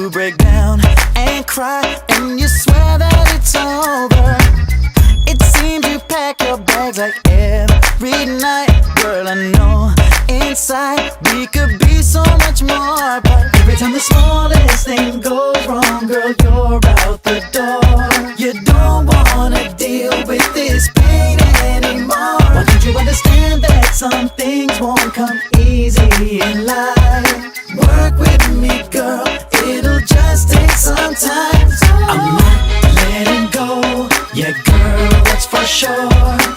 you break down and cry and you swear that it's over. It seems you pack your bags like every night. Girl, I know inside we could be so much more, but every time the smallest thing goes wrong, girl, you're out the door. You don't wanna deal with this pain anymore. Why don't you understand that some things won't come easy in life? Work with me, girl, it'll just take some time. I'm not letting go, yeah, girl, that's for sure.